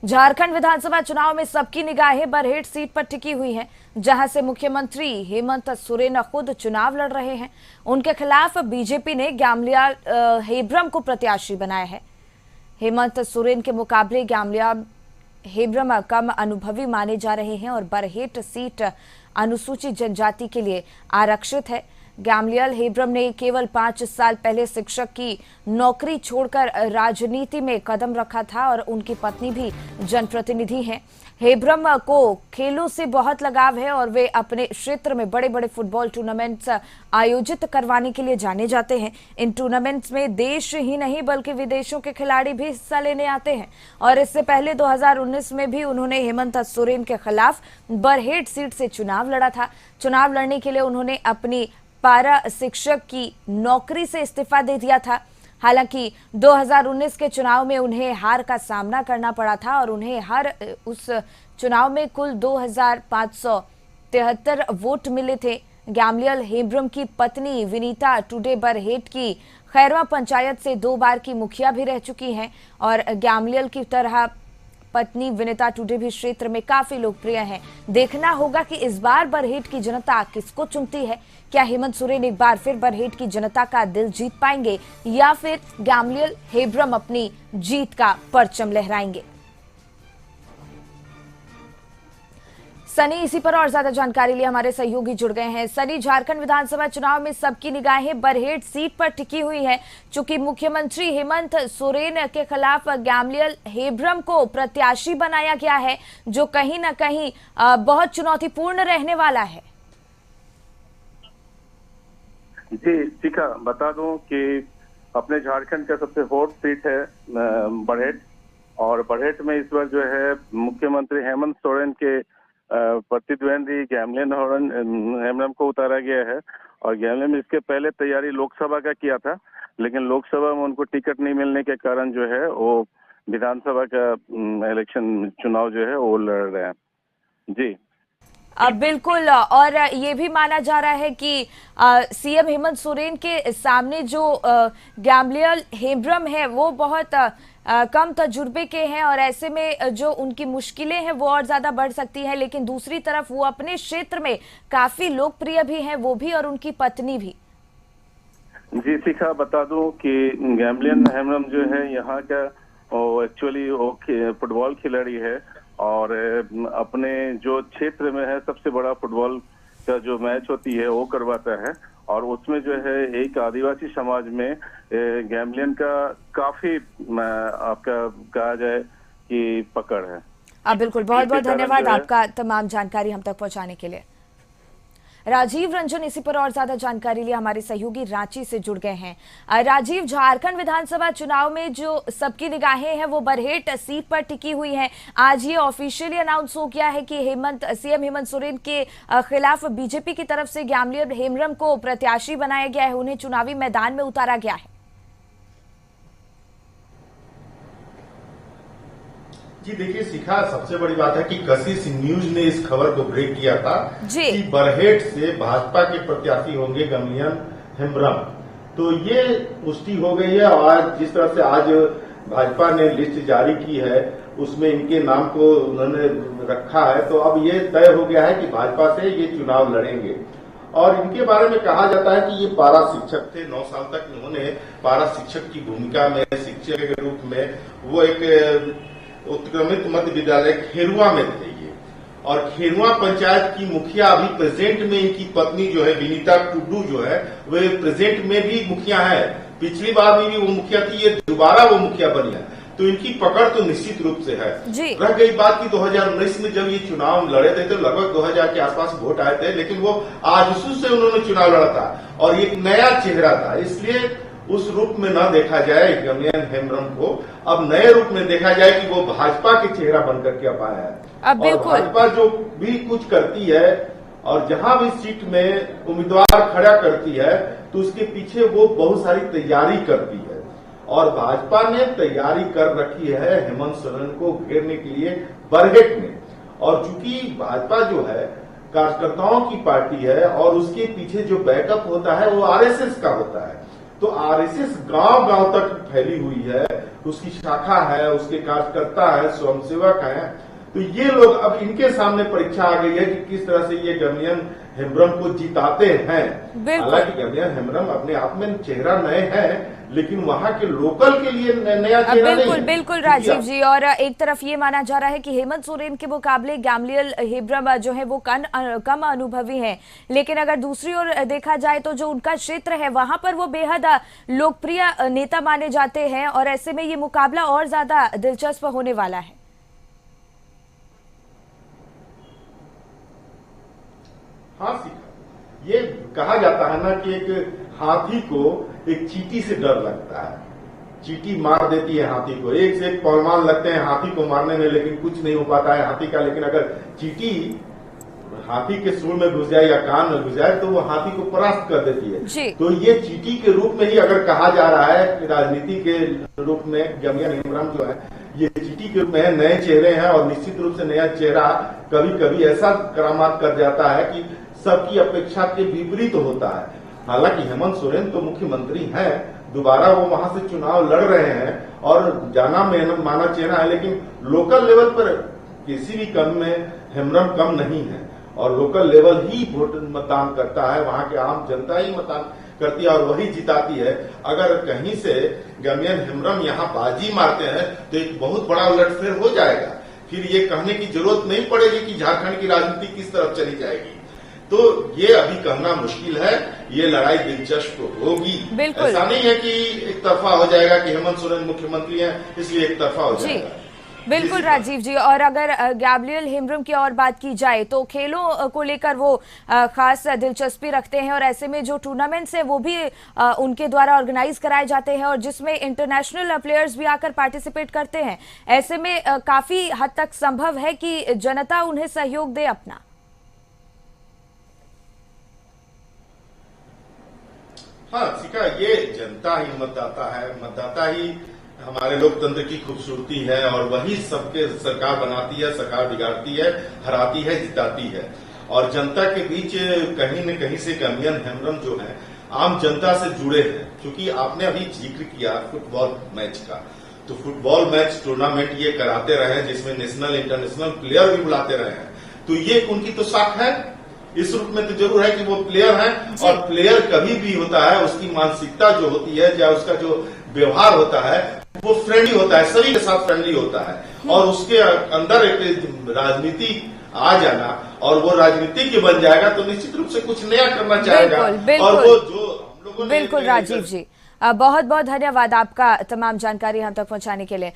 झारखंड विधानसभा चुनाव में सबकी निगाहें बरहेट सीट पर टिकी हुई हैं, जहां से मुख्यमंत्री हेमंत सोरेन खुद चुनाव लड़ रहे हैं। उनके खिलाफ बीजेपी ने ग्यामलियाल हेब्रम को प्रत्याशी बनाया है। हेमंत सोरेन के मुकाबले ग्यामलियाल हेब्रम कम अनुभवी माने जा रहे हैं और बरहेट सीट अनुसूचित जनजाति के लिए आरक्षित है। ग्यामलियाल हेब्रम ने केवल 5 साल पहले शिक्षक की नौकरी छोड़कर राजनीति में कदम रखा था और उनकी पत्नी भी जनप्रतिनिधि हैं। हेब्रम को खेलों से बहुत लगाव है और वे अपने क्षेत्र में बड़े बड़े फुटबॉल टूर्नामेंट्स आयोजित करवाने के लिए जाने जाते हैं। इन टूर्नामेंट्स में देश ही नहीं बल्कि विदेशों के खिलाड़ी भी हिस्सा लेने आते हैं और इससे पहले 2019 में भी उन्होंने हेमंत सोरेन के खिलाफ बरहेट सीट से चुनाव लड़ा था। चुनाव लड़ने के लिए उन्होंने अपनी पारा शिक्षक की नौकरी से इस्तीफा दे दिया था। हालांकि 2019 के चुनाव में उन्हें हार का सामना करना पड़ा था और उन्हें उस चुनाव में कुल 2573 वोट मिले थे। ग्यामलियाल हेब्रम की पत्नी विनीता टुडे बरहेट की खैरवा पंचायत से 2 बार की मुखिया भी रह चुकी हैं और ग्यामलियाल की तरह पत्नी विनीता टुडे भी क्षेत्र में काफी लोकप्रिय हैं। देखना होगा कि इस बार बरहेट की जनता किसको चुनती है। क्या हेमंत सोरेन एक बार फिर बरहेट की जनता का दिल जीत पाएंगे या फिर ग्यामलियाल हेब्रम अपनी जीत का परचम लहराएंगे। सनी, इसी पर और ज्यादा जानकारी लिए हमारे सहयोगी जुड़ गए हैं। सनी, झारखंड विधानसभा चुनाव में सबकी निगाहें बरहेट सीट पर टिकी हुई हैं, चूंकि मुख्यमंत्री हेमंत सोरेन के खिलाफ ग्यामलियाल हेब्रम को प्रत्याशी बनाया गया है, जो कहीं ना कहीं बहुत चुनौतीपूर्ण रहने वाला है। जी शिखा, बता दूं कि अपने झारखंड का सबसे हॉट सीट है बरहेट, और बरहेट में इस बार जो है मुख्यमंत्री हेमंत सोरेन के प्रतिद्वंदी ग्यामलियाल हेब्रम को उतारा गया है। और ग्यामलियाल में इसके पहले तैयारी लोकसभा का किया था, लेकिन लोकसभा में उनको टिकट नहीं मिलने के कारण जो है वो विधानसभा का इलेक्शन चुनाव जो है वो लड़ रहे हैं। जी बिल्कुल, और ये भी माना जा रहा है कि सीएम हेमंत सोरेन के सामने जो ग्यामलियाल हेब्रम है वो बहुत कम तजुर्बे के हैं और ऐसे में जो उनकी मुश्किलें हैं वो और ज्यादा बढ़ सकती हैं। लेकिन दूसरी तरफ वो अपने क्षेत्र में काफी लोकप्रिय भी हैं, वो भी और उनकी पत्नी भी। जी शिखा, बता दूं कि ग्यामलियाल हेब्रम जो है यहाँ का एक्चुअली वो फुटबॉल खिलाड़ी है और अपने जो क्षेत्र में है सबसे बड़ा फुटबॉल का जो मैच होती है वो करवाता है। और उसमें जो है एक आदिवासी समाज में ग्यामलियाल का काफी आपका कहा जाए कि पकड़ है। बिल्कुल, बहुत बहुत धन्यवाद आपका तमाम जानकारी हम तक पहुंचाने के लिए। राजीव रंजन इसी पर और ज्यादा जानकारी लिए हमारे सहयोगी रांची से जुड़ गए हैं। राजीव, झारखंड विधानसभा चुनाव में जो सबकी निगाहें हैं वो बरहेट सीट पर टिकी हुई हैं। आज ये ऑफिशियली अनाउंस हो गया है कि सीएम हेमंत सोरेन के खिलाफ बीजेपी की तरफ से ग्यामलियाल हेब्रम को प्रत्याशी बनाया गया है, उन्हें चुनावी मैदान में उतारा गया है। जी देखिए शिखा, सबसे बड़ी बात है कि कशिश न्यूज ने इस खबर को ब्रेक किया था कि बरहेट से भाजपा के प्रत्याशी होंगे ग्यामलियाल हेब्रम। तो ये पुष्टि हो गई है और जिस तरह से आज भाजपा ने लिस्ट जारी की है उसमें इनके नाम को उन्होंने रखा है, तो अब ये तय हो गया है कि भाजपा से ये चुनाव लड़ेंगे। और इनके बारे में कहा जाता है कि ये पारा शिक्षक थे, 9 साल तक इन्होंने पारा शिक्षक की भूमिका में शिक्षक के रूप में वो एक उत्क्रमित मध्य विद्यालय खेरुआ में थे ये, और खेरुआ पंचायत की मुखिया अभी प्रेजेंट में इनकी पत्नी जो है विनीता टुडू जो है वे प्रेजेंट में भी मुखिया है। पिछली बार भी वो मुखिया थी, ये दोबारा वो मुखिया बनी है, तो इनकी पकड़ तो निश्चित रूप से है। रह गई बात की 2019 में जब ये चुनाव लड़े थे तो लगभग 2000 के आसपास वोट आए थे, लेकिन वो आजसू से उन्होंने चुनाव लड़ा था और एक नया चेहरा था, इसलिए उस रूप में न देखा जाए ग्यामलियाल हेब्रम को, अब नए रूप में देखा जाए कि वो भाजपा के चेहरा बनकर के अब आया है। और भाजपा जो भी कुछ करती है और जहां भी सीट में उम्मीदवार खड़ा करती है तो उसके पीछे वो बहुत सारी तैयारी करती है और भाजपा ने तैयारी कर रखी है हेमंत सोरेन को घेरने के लिए बरहेट में। और चूंकि भाजपा जो है कार्यकर्ताओं की पार्टी है और उसके पीछे जो बैकअप होता है वो आरएसएस का होता है, तो आरएसएस गांव-गांव तक फैली हुई है, उसकी शाखा है, उसके कार्यकर्ता है, स्वयंसेवक है। तो ये लोग अब इनके सामने परीक्षा आ गई है कि किस तरह से ये गमनियन हेम्ब्रम को जिताते हैं। हालांकि गमनियन हेम्ब्रम अपने आप में चेहरा नए हैं, लेकिन वहां के लोकल के लिए नया चेहरा नहीं है। बिल्कुल राजीव जी, और एक तरफ ये माना जा रहा है कि हेमंत सोरेन के मुकाबले गैमलियल हेब्रम जो है वो कम अनुभवी हैं, लेकिन अगर दूसरी ओर देखा जाए तो जो उनका क्षेत्र है वहां पर वो बेहद लोकप्रिय नेता माने जाते हैं, और ऐसे में ये मुकाबला और ज्यादा दिलचस्प होने वाला है। हाँ सीखा, ये कहा जाता है ना कि एक हाथी को एक चींटी से डर लगता है। चींटी मार देती है हाथी को, एक से एक पहलवान लगते हैं हाथी को मारने में, लेकिन कुछ नहीं हो पाता है हाथी का। लेकिन अगर चींटी हाथी के सूंड में घुस जाए या कान में घुस जाए तो वो हाथी को परास्त कर देती है। तो ये चींटी के रूप में ही अगर कहा जा रहा है कि राजनीति के रूप में गमनियन हेम्ब्रम जो है ये चींटी के रूप में नए चेहरे हैं, और निश्चित रूप से नया चेहरा कभी कभी ऐसा करामात कर जाता है कि सबकी अपेक्षा के विपरीत होता है। हालांकि हेमंत सोरेन तो मुख्यमंत्री हैं, दोबारा वो वहां से चुनाव लड़ रहे हैं और जाना माना चेहरा है, लेकिन लोकल लेवल पर किसी भी कम में हेम्ब्रम कम नहीं है, और लोकल लेवल ही वोट मतदान करता है, वहां के आम जनता ही मतदान करती है और वही जिताती है। अगर कहीं से गमनियन हेम्ब्रम यहाँ बाजी मारते हैं तो एक बहुत बड़ा उलटफेर हो जाएगा। फिर ये कहने की जरूरत नहीं पड़ेगी कि झारखंड की राजनीति किस तरफ चली जाएगी। तो ये अभी कहना मुश्किल है, ये लड़ाई दिलचस्प होगी। ऐसा नहीं है कि एक तरफा हो जाएगा कि हेमंत सोरेन मुख्यमंत्री हैं इसलिए एक तरफा हो जाएगा। बिल्कुल राजीव जी, और अगर गैमलियल हेम्ब्रम की और बात की जाए तो खेलों को लेकर वो खास दिलचस्पी रखते हैं, और ऐसे में जो टूर्नामेंट्स हैं वो भी उनके द्वारा ऑर्गेनाइज कराए जाते हैं और जिसमें इंटरनेशनल प्लेयर्स भी आकर पार्टिसिपेट करते हैं। ऐसे में काफी हद तक संभव है कि जनता उन्हें सहयोग दे अपना। हाँ सिका, ये जनता ही मतदाता है, मतदाता ही हमारे लोकतंत्र की खूबसूरती है, और वही सबके सरकार बनाती है, सरकार बिगाड़ती है, हराती है, जिताती है। और जनता के बीच कहीं न कहीं से गमनियन हेम्ब्रम जो है आम जनता से जुड़े हैं। क्योंकि आपने अभी जिक्र किया फुटबॉल मैच का, तो फुटबॉल मैच टूर्नामेंट ये कराते रहे जिसमें नेशनल इंटरनेशनल प्लेयर भी बुलाते रहे हैं, तो ये उनकी तो साख है। इस रूप में तो जरूर है कि वो प्लेयर है, और प्लेयर कभी भी होता है उसकी मानसिकता जो होती है या उसका जो व्यवहार होता है वो फ्रेंडली होता है, सभी के साथ फ्रेंडली होता है, और उसके अंदर एक राजनीति आ जाना और वो राजनीति की बन जाएगा तो निश्चित रूप से कुछ नया करना चाहेगा। और वो जो हम लोगों ने बिल्कुल राजीव जी, बहुत बहुत धन्यवाद आपका तमाम जानकारी हम तक पहुंचाने के लिए।